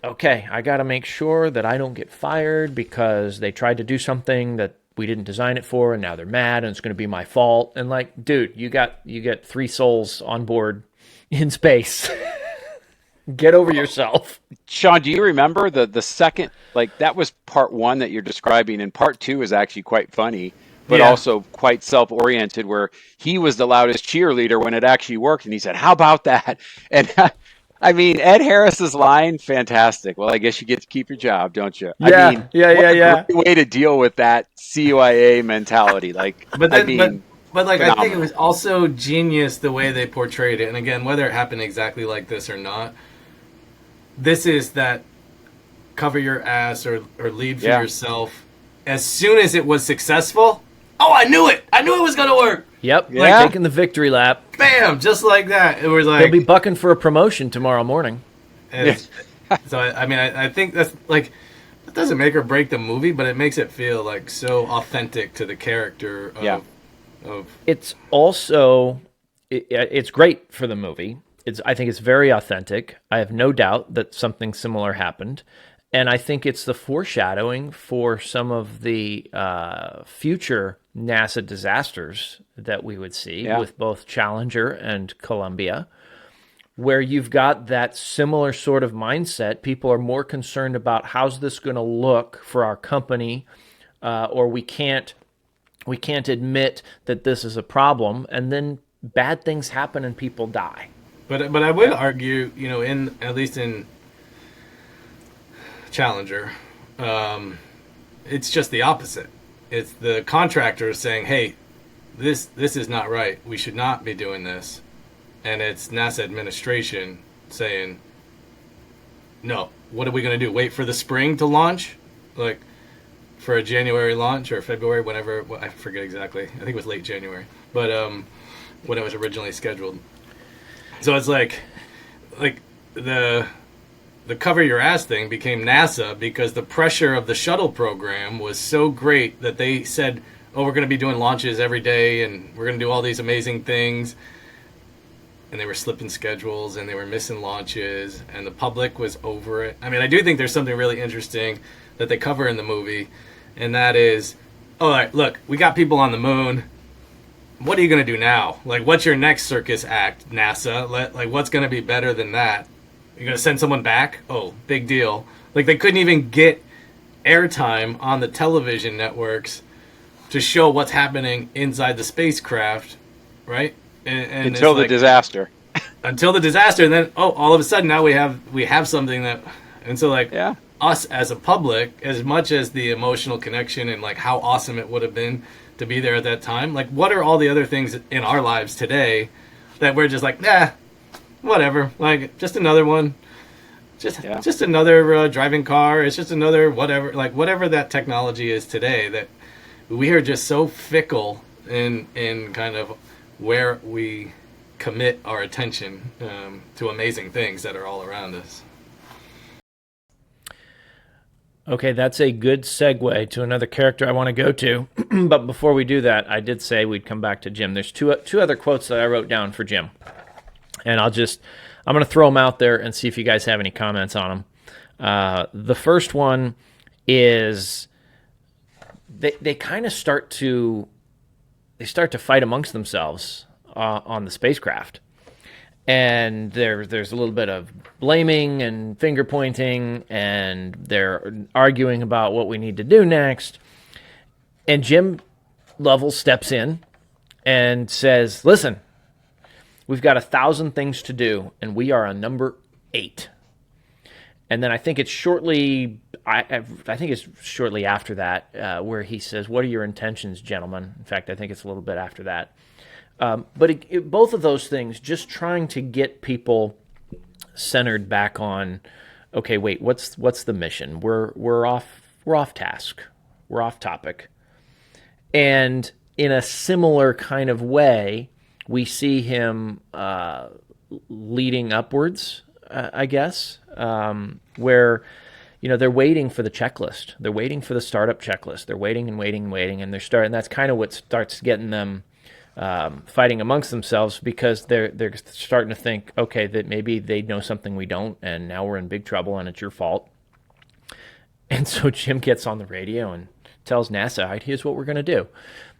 okay, I got to make sure that I don't get fired because they tried to do something that we didn't design it for, and now they're mad, and it's going to be my fault. And like, dude, you get 3 souls on board in space. Get over yourself. Sean, do you remember the second, like that was part 1 that you're describing, and part 2 is actually quite funny, but also quite self-oriented, where he was the loudest cheerleader when it actually worked, and he said, how about that? And I mean, Ed Harris's line, fantastic. Well, I guess you get to keep your job, don't you? Yeah, I mean, what a great way to deal with that CYA mentality. Like, But I think phenomenal. it was also genius the way they portrayed it. And again, whether it happened exactly like this or not, this is that cover your ass or lead for yourself. As soon as it was successful, oh, I knew it. I knew it was going to work. Yep, Yeah. taking the victory lap. Bam, just like that. It was like He'll be bucking for a promotion tomorrow morning. So I think that's like, it doesn't make or break the movie, but it makes it feel like so authentic to the character of It's also it's great for the movie. I think it's very authentic. I have no doubt that something similar happened, and I think it's the foreshadowing for some of the future NASA disasters that we would see with both Challenger and Columbia, where you've got that similar sort of mindset. People are more concerned about how's this going to look for our company, or we can't admit that this is a problem, and then bad things happen and people die. But I would argue, in at least in Challenger, it's just the opposite. It's the contractor saying, "Hey, this is not right. We should not be doing this," and it's NASA administration saying, "No, what are we going to do? Wait for the spring to launch, like for a January launch or February, whenever I forget exactly. I think it was late January, but when it was originally scheduled." So it's like the cover your ass thing became NASA because the pressure of the shuttle program was so great that they said, oh, we're going to be doing launches every day and we're going to do all these amazing things. And they were slipping schedules and they were missing launches and the public was over it. I mean, I do think there's something really interesting that they cover in the movie, and that is, all right, look, we got people on the moon. What are you going to do now? Like, what's your next circus act, NASA? Like, what's going to be better than that? You're going to send someone back? Oh, big deal. Like, they couldn't even get airtime on the television networks to show what's happening inside the spacecraft, right? And it's Until the like disaster. until the disaster, and then all of a sudden now we have something that, and so like Yeah. us as a public, as much as the emotional connection and like how awesome it would have been to be there at that time, like what are all the other things in our lives today that we're just like, nah, whatever, like just another one, just another driving car, it's just another whatever, like whatever that technology is today, that we are just so fickle in kind of where we commit our attention to amazing things that are all around us. Okay, that's a good segue to another character I want to go to. But before we do that, I did say we'd come back to Jim. There's two other quotes that I wrote down for Jim. And I'm going to throw them out there and see if you guys have any comments on them. The first one is they kind of start to fight amongst themselves on the spacecraft. And there's a little bit of blaming and finger pointing, and they're arguing about what we need to do next. And Jim Lovell steps in and says, listen, we've got 1,000 things to do, and we are on number 8. And then I think it's shortly after that where he says, what are your intentions, gentlemen? In fact, I think it's a little bit after that. But both of those things, just trying to get people centered back on, okay, wait, what's the mission? We're off task, we're off topic, and in a similar kind of way, we see him leading upwards, I guess, where they're waiting for the checklist, they're waiting for the startup checklist, they're waiting and waiting and waiting, and and that's kind of what starts getting them fighting amongst themselves, because they're starting to think, okay, that maybe they know something we don't, and now we're in big trouble, and it's your fault. And so Jim gets on the radio and tells NASA, all right, here's what we're going to do.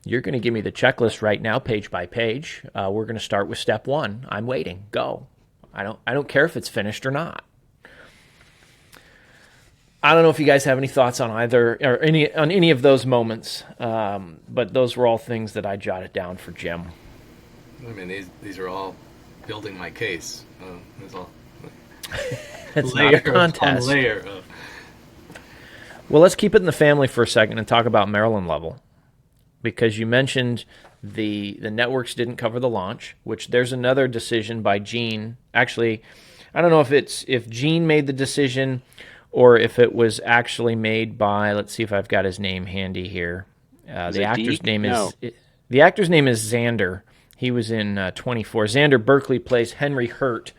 You're going to give me the checklist right now, page by page. We're going to start with step 1. I'm waiting. Go. I don't care if it's finished or not. I don't know if you guys have any thoughts on either or any of those moments, but those were all things that I jotted down for Jim. I mean, these are all building my case. It's all It's not a contest. Layer of. Well, let's keep it in the family for a second and talk about Marilyn Lovell, because you mentioned the networks didn't cover the launch, which there's another decision by Gene. Actually, I don't know if Gene made the decision or if it was actually made by, let's see if I've got his name handy here. The actor's name is Xander. He was in 24. Xander Berkeley plays Henry Hurt.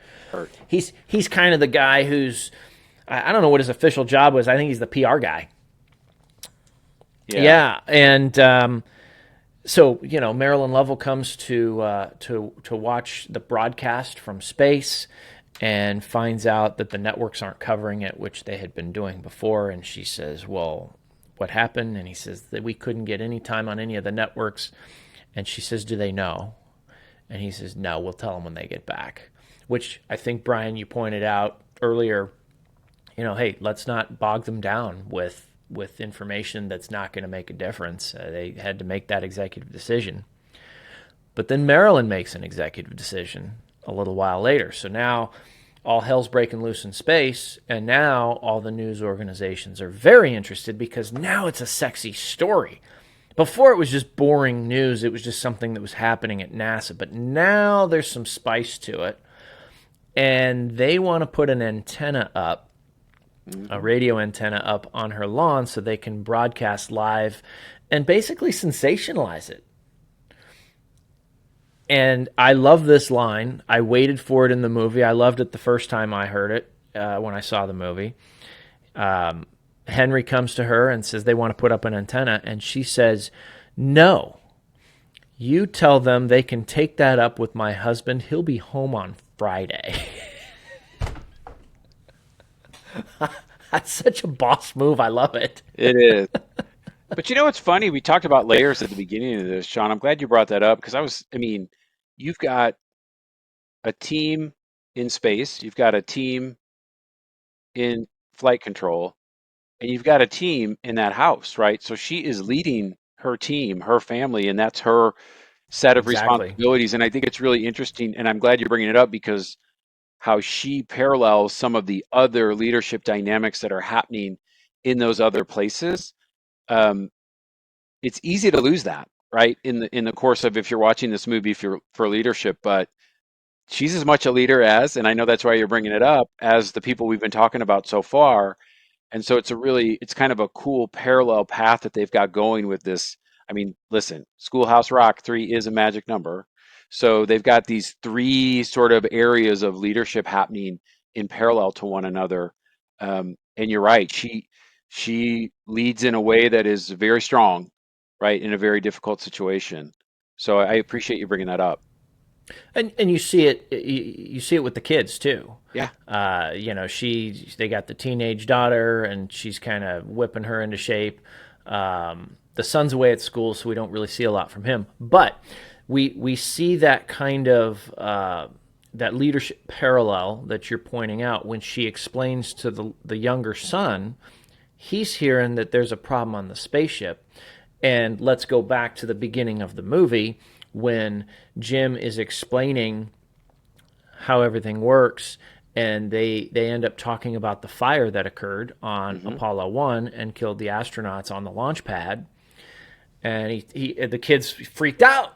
He's kind of the guy who's, I don't know what his official job was. I think he's the PR guy. Yeah. And so Marilyn Lovell comes to watch the broadcast from space, and finds out that the networks aren't covering it, which they had been doing before. And she says, well, what happened? And he says that we couldn't get any time on any of the networks. And she says, do they know? And he says, no, we'll tell them when they get back. Which I think, Brian, you pointed out earlier, hey, let's not bog them down with information that's not going to make a difference. They had to make that executive decision. But then Marilyn makes an executive decision a little while later. So now all hell's breaking loose in space, and now all the news organizations are very interested, because now it's a sexy story. Before it was just boring news. It was just something that was happening at NASA. But now there's some spice to it, and they want to put an antenna up, a radio antenna up on her lawn, so they can broadcast live and basically sensationalize it. And I love this line. I waited for it in the movie. I loved it the first time I heard it when I saw the movie. Henry comes to her and says they want to put up an antenna, and she says, no, you tell them they can take that up with my husband. He'll be home on Friday. That's such a boss move. I love it. It is. But what's funny? We talked about layers at the beginning of this, Sean. I'm glad you brought that up, because you've got a team in space, you've got a team in flight control, and you've got a team in that house, right? So she is leading her team, her family, and that's her set of Exactly. responsibilities. And I think it's really interesting, and I'm glad you're bringing it up because how she parallels some of the other leadership dynamics that are happening in those other places. Um, it's easy to lose that, right? In the course of if you're watching this movie for leadership, but she's as much a leader as, and I know that's why you're bringing it up, as the people we've been talking about so far. And so it's kind of a cool parallel path that they've got going with this. I mean, listen, Schoolhouse Rock 3 is a magic number. So they've got these three sort of areas of leadership happening in parallel to one another. And you're right, she leads in a way that is very strong, right, in a very difficult situation. So I appreciate you bringing that up. And you see it you see it with the kids too. Yeah. They got the teenage daughter, and she's kind of whipping her into shape. The son's away at school, so we don't really see a lot from him. But we see that kind of that leadership parallel that you're pointing out when she explains to the younger son. He's hearing that there's a problem on the spaceship. And let's go back to the beginning of the movie when Jim is explaining how everything works, and they end up talking about the fire that occurred on Apollo 1 and killed the astronauts on the launch pad. And the kids freaked out.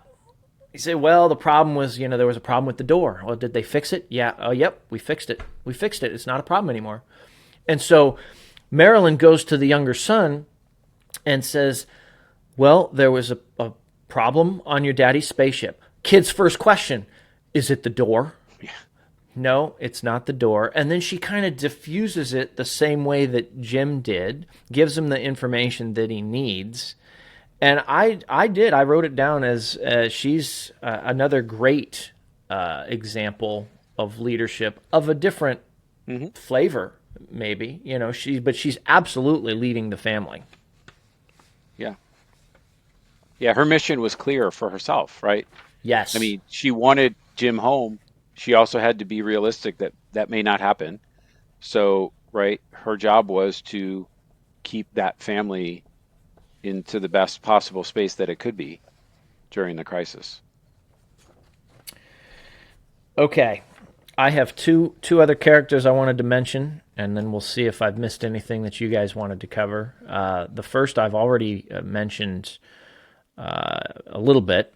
He said, well, the problem was, there was a problem with the door. Well, did they fix it? Yeah. Oh, yep, we fixed it. We fixed it. It's not a problem anymore. And so Marilyn goes to the younger son and says, well, there was a problem on your daddy's spaceship. Kid's first question, is it the door? Yeah. No, it's not the door. And then she kind of diffuses it the same way that Jim did, gives him the information that he needs. And I wrote it down as she's another great example of leadership of a different flavor, maybe. But she's absolutely leading the family. Yeah. Yeah, her mission was clear for herself, right? Yes. I mean, she wanted Jim home. She also had to be realistic that that may not happen. So, right, her job was to keep that family into the best possible space that it could be during the crisis. Okay. I have two other characters I wanted to mention, and then we'll see if I've missed anything that you guys wanted to cover. The first I've already mentioned a little bit.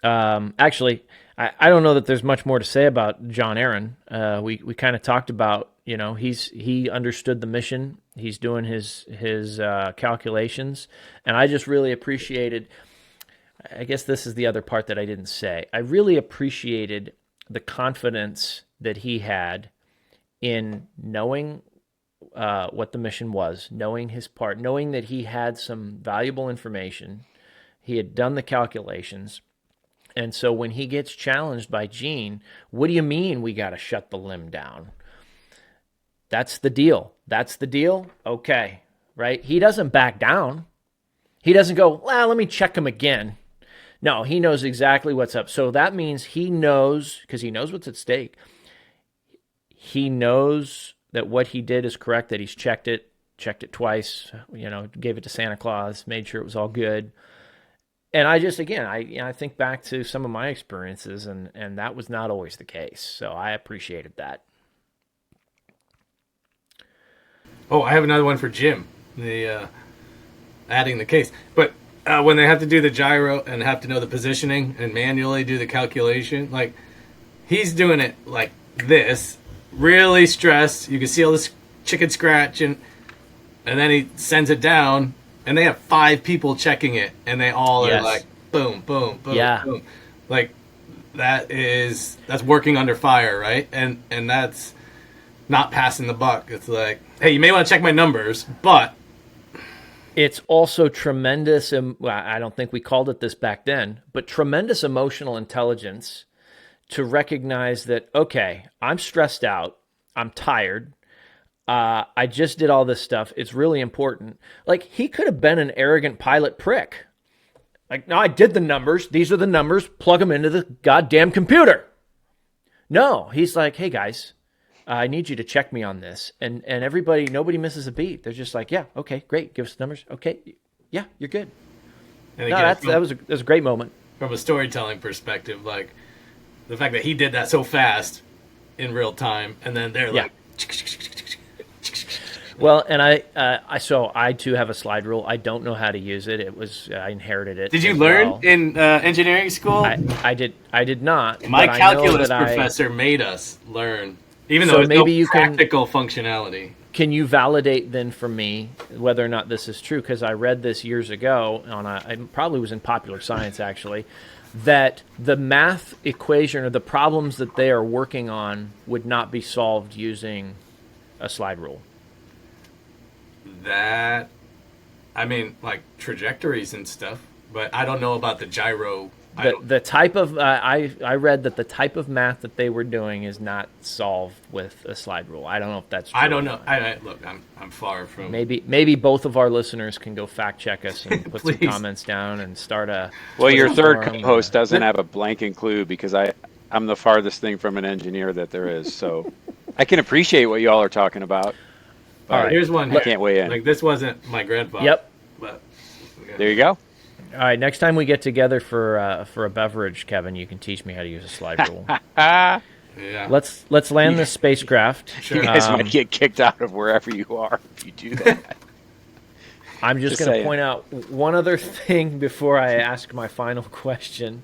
Actually, I don't know that there's much more to say about John Aaron. We kind of talked about, he understood the mission. He's doing his calculations, and I just really appreciated. I guess this is the other part that I didn't say. I really appreciated the confidence that he had in knowing what the mission was, knowing his part, knowing that he had some valuable information. He had done the calculations. And so when he gets challenged by Gene, what do you mean we got to shut the limb down? That's the deal. That's the deal? Okay, right? He doesn't back down. He doesn't go, well, let me check him again. No, he knows exactly what's up. So that means he knows, because he knows what's at stake. He knows that what he did is correct, that he's checked it twice, gave it to Santa Claus, made sure it was all good. And I just, again, I think back to some of my experiences, and that was not always the case. So I appreciated that. Oh, I have another one for Jim. The adding the case, but when they have to do the gyro and have to know the positioning and manually do the calculation, like he's doing it like this, really stressed. You can see all this chicken scratch, and then he sends it down. And they have 5 people checking it, and they all are like, boom, boom, boom, boom. Like, that's working under fire, right? And that's not passing the buck. It's like, hey, you may want to check my numbers, but... It's also tremendous, I don't think we called it this back then, but tremendous emotional intelligence to recognize that, okay, I'm stressed out, I'm tired, I just did all this stuff. It's really important. Like, he could have been an arrogant pilot prick. Like, no, I did the numbers. These are the numbers. Plug them into the goddamn computer. No, he's like, hey, guys, I need you to check me on this. And nobody misses a beat. They're just like, yeah, okay, great. Give us the numbers. Okay. Yeah, you're good. And No, again, that was a great moment. from a storytelling perspective, like the fact that he did that so fast in real time, and then they're like, well, and I too have a slide rule. I don't know how to use it. I inherited it. did you as learn well. in engineering school? I did not. My but I know calculus that professor made us learn, even So though it's maybe no you can- practical functionality. Can you validate then for me whether or not this is true? Because I read this years ago I probably was in Popular Science actually, that the math equation or the problems that they are working on would not be solved using a slide rule. That, I mean, like trajectories and stuff, but I don't know about the gyro. The type of I read that the type of math that they were doing is not solved with a slide rule. I don't know if that's true. I don't know. Look, I'm far from. Maybe both of our listeners can go fact check us and put some Please. comments down and start a. Well, your third forum. co-host doesn't have a blanking clue because I'm the farthest thing from an engineer that there is. So I can appreciate what y'all are talking about. All right. Here's one. I can't weigh in. Like this wasn't my grandfather. Yep. But There you go. All right. Next time we get together for a beverage, Kevin, you can teach me how to use a slide rule. Ah, yeah. Let's land this spacecraft. Sure. you guys might get kicked out of wherever you are if you do that. I'm just Just going to saying. point out one other thing before I ask my final question.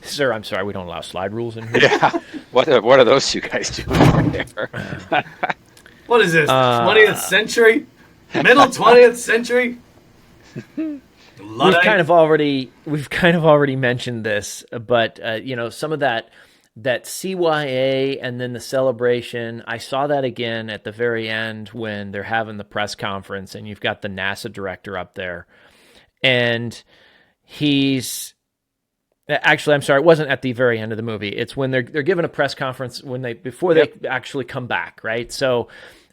Sir, I'm sorry, we don't allow slide rules in here. Yeah. What are those two guys doing over there? What is this? 20th century? Middle 20th century? We've kind of already mentioned this, but some of that CYA and then the celebration. I saw that again at the very end when they're having the press conference, and you've got the NASA director up there, and he's actually, I'm sorry, it wasn't at the very end of the movie. It's when they're giving a press conference before they actually come back, right? So,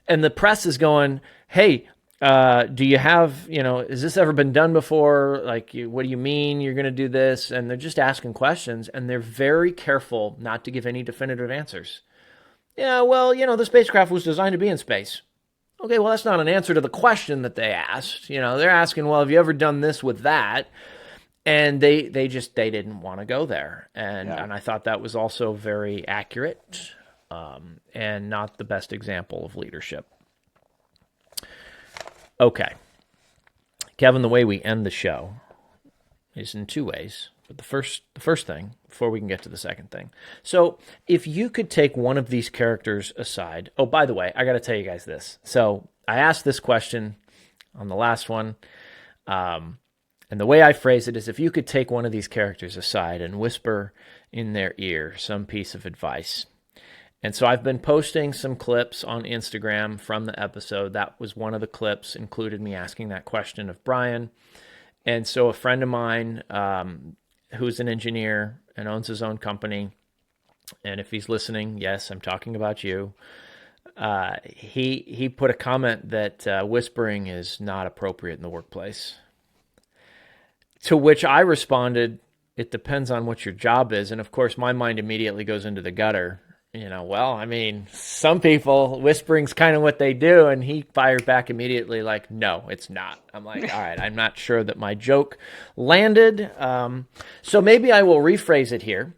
and the press is going, hey. Do you have, has this ever been done before? Like, what do you mean you're going to do this? And they're just asking questions, and they're very careful not to give any definitive answers. Yeah, well, the spacecraft was designed to be in space. Okay, well, that's not an answer to the question that they asked. They're asking, well, have you ever done this with that? And they didn't want to go there. And I thought that was also very accurate and not the best example of leadership. Okay. Kevin, the way we end the show is in two ways. But the first thing, before we can get to the second thing. So if you could take one of these characters aside. Oh, by the way, I got to tell you guys this. So I asked this question on the last one. And the way I phrase it is, if you could take one of these characters aside and whisper in their ear some piece of advice. And so I've been posting some clips on Instagram from the episode. That was one of the clips, included me asking that question of Brian. And so a friend of mine who's an engineer and owns his own company, and if he's listening, yes, I'm talking about you, he put a comment that whispering is not appropriate in the workplace. To which I responded, it depends on what your job is. And of course, my mind immediately goes into the gutter. Some people, whispering's kind of what they do. And he fired back immediately like, no, it's not. I'm like, all right, I'm not sure that my joke landed. So maybe I will rephrase it here.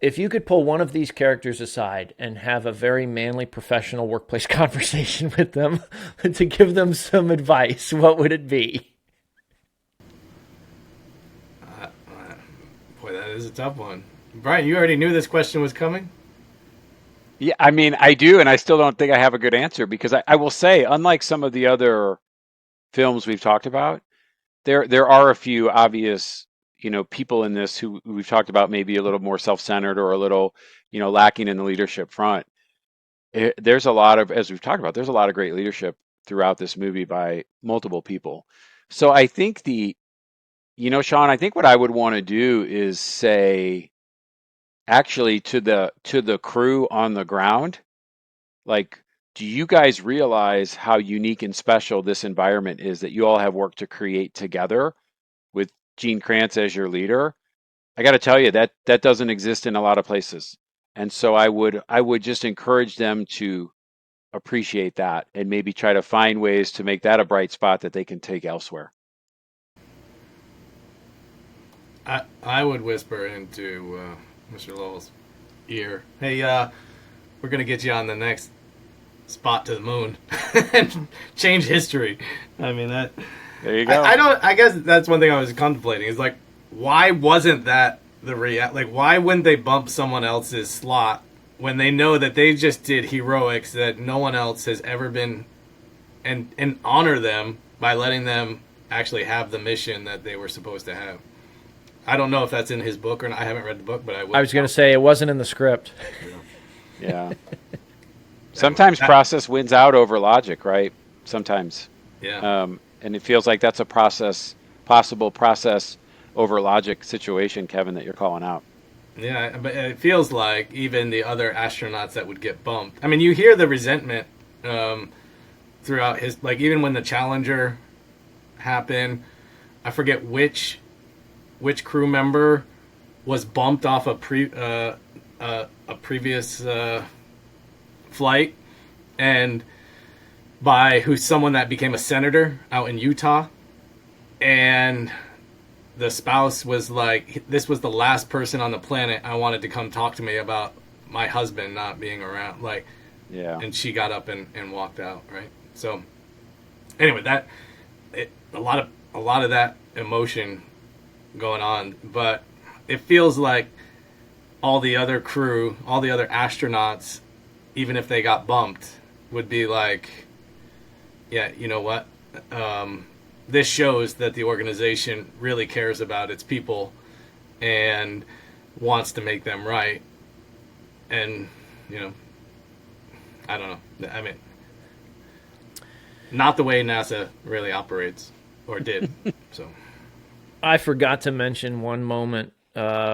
If you could pull one of these characters aside and have a very manly professional workplace conversation with them to give them some advice, what would it be? Boy, that is a tough one. Brian, you already knew this question was coming? Yeah, I mean, I do, and I still don't think I have a good answer because I will say, unlike some of the other films we've talked about, there are a few obvious, people in this who we've talked about maybe a little more self-centered or a little, lacking in the leadership front. There's a lot of, as we've talked about, there's a lot of great leadership throughout this movie by multiple people. So I think Sean, I think what I would want to do is say, actually to the crew on the ground, like, do you guys realize how unique and special this environment is that you all have worked to create together with Gene Krantz as your leader? I got to tell you that doesn't exist in a lot of places. And so I would just encourage them to appreciate that and maybe try to find ways to make that a bright spot that they can take elsewhere. I would whisper into Mr. Lovell's ear, "Hey, we're gonna get you on the next spot to the moon and change history." I mean, that. There you go. I guess that's one thing I was contemplating. Is like, why wasn't that the like? Why wouldn't they bump someone else's slot when they know that they just did heroics that no one else has ever been, and honor them by letting them actually have the mission that they were supposed to have. I don't know if that's in his book or not. I haven't read the book, but I was going to say it wasn't in the script. Yeah. Sometimes process wins out over logic, right? Sometimes. Yeah. And it feels like that's a possible process over logic situation, Kevin, that you're calling out. Yeah, but it feels like even the other astronauts that would get bumped. I mean, you hear the resentment throughout his, like, even when the Challenger happened, I forget which crew member was bumped off a previous flight, and by someone that became a senator out in Utah, and the spouse was like, "This was the last person on the planet I wanted to come talk to me about my husband not being around." Like, yeah. And she got up and walked out. Right. So, anyway, a lot of that emotion going on, but it feels like all the other crew, all the other astronauts, even if they got bumped, would be like, yeah, you know what? This shows that the organization really cares about its people and wants to make them right. And, you know, I don't know. I mean, not the way NASA really operates, or did. So I forgot to mention one moment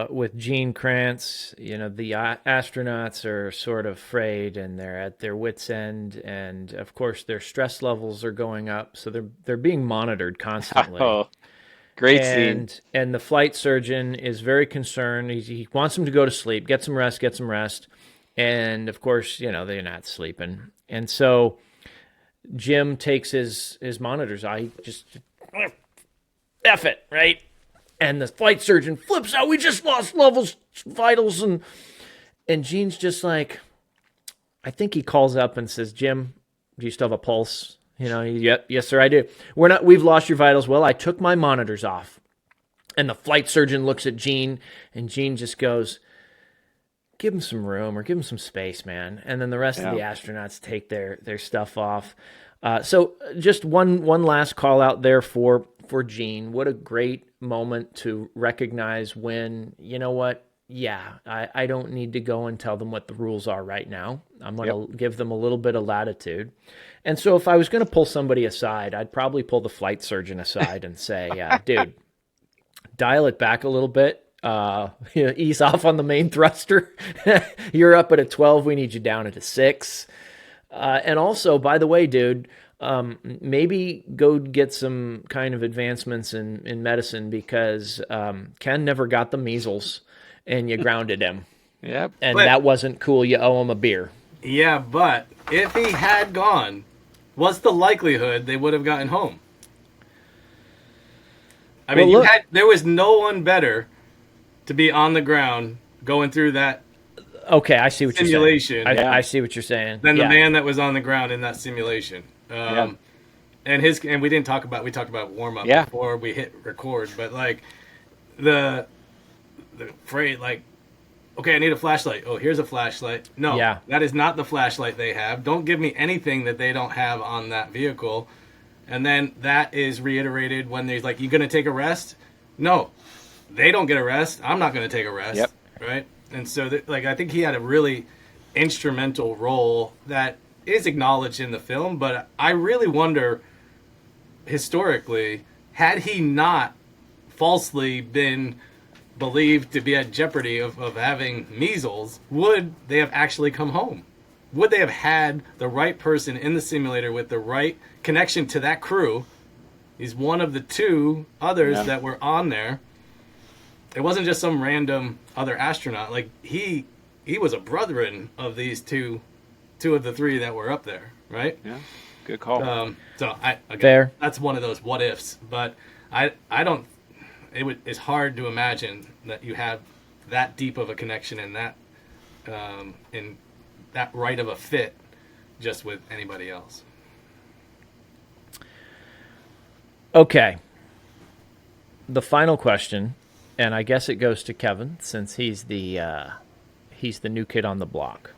with Gene Krantz. You know, the astronauts are sort of afraid and they're at their wits' end, and of course their stress levels are going up, so they're being monitored constantly. Oh, great scene. And the flight surgeon is very concerned. He wants them to go to sleep, get some rest, and of course, you know, they're not sleeping, and so Jim takes his monitors. I just F it, right? And the flight surgeon flips out. "We just lost Lovell's vitals." And Gene's just like, I think he calls up and says, "Jim, do you still have a pulse?" You know, "Yep, yes, sir, I do." "We've lost your vitals." "Well, I took my monitors off." And the flight surgeon looks at Gene, and Gene just goes, "Give him some room, or give him some space, man." And then the rest of the astronauts take their stuff off. So just one last call out there for Gene. What a great moment to recognize when, you know what, yeah, I don't need to go and tell them what the rules are right now. I'm going to give them a little bit of latitude. And so if I was going to pull somebody aside, I'd probably pull the flight surgeon aside and say, "Dude, dial it back a little bit. Ease off on the main thruster. You're up at a 12. We need you down at a 6. And also, by the way, dude, maybe go get some kind of advancements in medicine, because Ken never got the measles and you grounded him." Yep. And that wasn't cool. You owe him a beer. Yeah, but if he had gone, what's the likelihood they would have gotten home? I mean, there was no one better to be on the ground going through that. Okay, I see what simulation. You're saying. I see what you're saying. Than the man that was on the ground in that simulation. And we didn't talk about, we talked about warm up before we hit record, but like the phrase, like, "Okay, I need a flashlight." "Oh, here's a flashlight." No, that is not the flashlight they have. Don't give me anything that they don't have on that vehicle. And then that is reiterated when there's like, "You gonna take a rest?" No, they don't get a rest. I'm not gonna take a rest. Yep. Right. And so I think he had a really instrumental role that is acknowledged in the film, but I really wonder, historically, had he not falsely been believed to be at jeopardy of having measles, would they have actually come home? Would they have had the right person in the simulator with the right connection to that crew? He's one of the two others that were on there. It wasn't just some random other astronaut. Like, he he was a brethren of these two of the three that were up there, right? Yeah, good call. So again, Fair. that's one of those what ifs, but I don't. It's hard to imagine that you have that deep of a connection and that right of a fit just with anybody else. Okay. The final question, and I guess it goes to Kevin since he's the new kid on the block.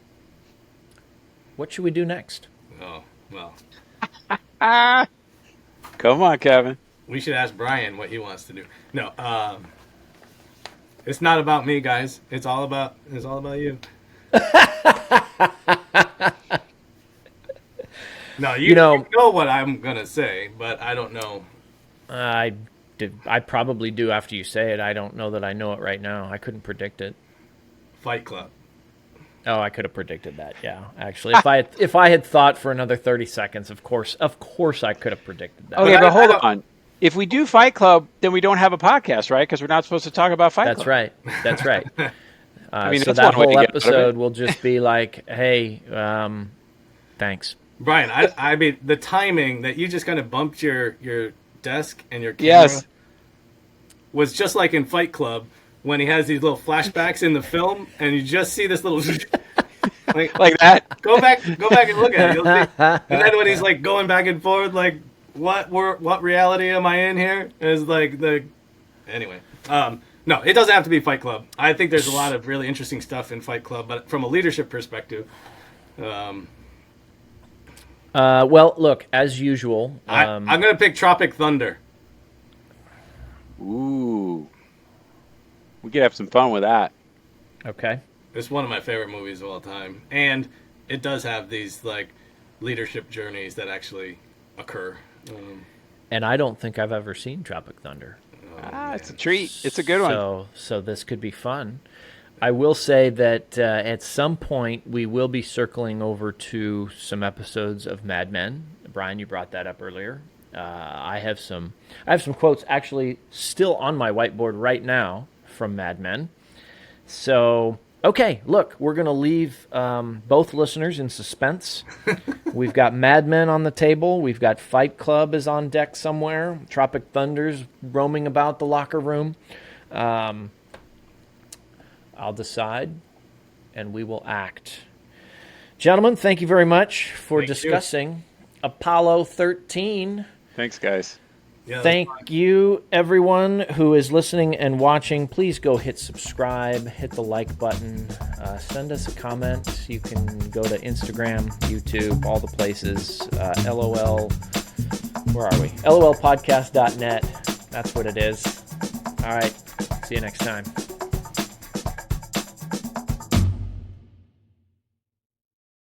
What should we do next? Oh, well. Come on, Kevin. We should ask Brian what he wants to do. No, it's not about me, guys. It's all about you. No, you know what I'm gonna say, but I don't know. I probably do after you say it. I don't know that I know it right now. I couldn't predict it. Fight Club. Oh, I could have predicted that. Yeah, actually, if I had thought for another 30 seconds, of course, I could have predicted that. Okay, but hold on. If we do Fight Club, then we don't have a podcast, right? Because we're not supposed to talk about Fight Club. That's right. I mean, so that's that one way to whole get out of it. episode will just be like, hey, thanks. Brian, I mean, the timing that you just kind of bumped your desk and your camera Yes. was just like in Fight Club when he has these little flashbacks in the film, and you just see this little like that. Go back and look at it. You'll see. And then when he's like going back and forth, like what reality am I in here? Is like anyway. No, it doesn't have to be Fight Club. I think there's a lot of really interesting stuff in Fight Club, but from a leadership perspective. Well, look, as usual, I'm going to pick Tropic Thunder. Ooh. We could have some fun with that. Okay. It's one of my favorite movies of all time. And it does have these like leadership journeys that actually occur. And I don't think I've ever seen Tropic Thunder. It's a treat. It's a good one. So this could be fun. I will say that at some point we will be circling over to some episodes of Mad Men. Brian, you brought that up earlier. I have some quotes actually still on my whiteboard right now from Mad Men. So, okay, look, we're going to leave both listeners in suspense. We've got Mad Men on the table. We've got Fight Club is on deck somewhere. Tropic Thunder's roaming about the locker room. I'll decide, and we will act. Gentlemen, thank you very much for discussing Apollo 13. Thanks, guys. Yeah, Thank you, everyone who is listening and watching. Please go hit subscribe, hit the like button, send us a comment. You can go to Instagram, YouTube, all the places. LOL, where are we? LOLpodcast.net. That's what it is. All right. See you next time.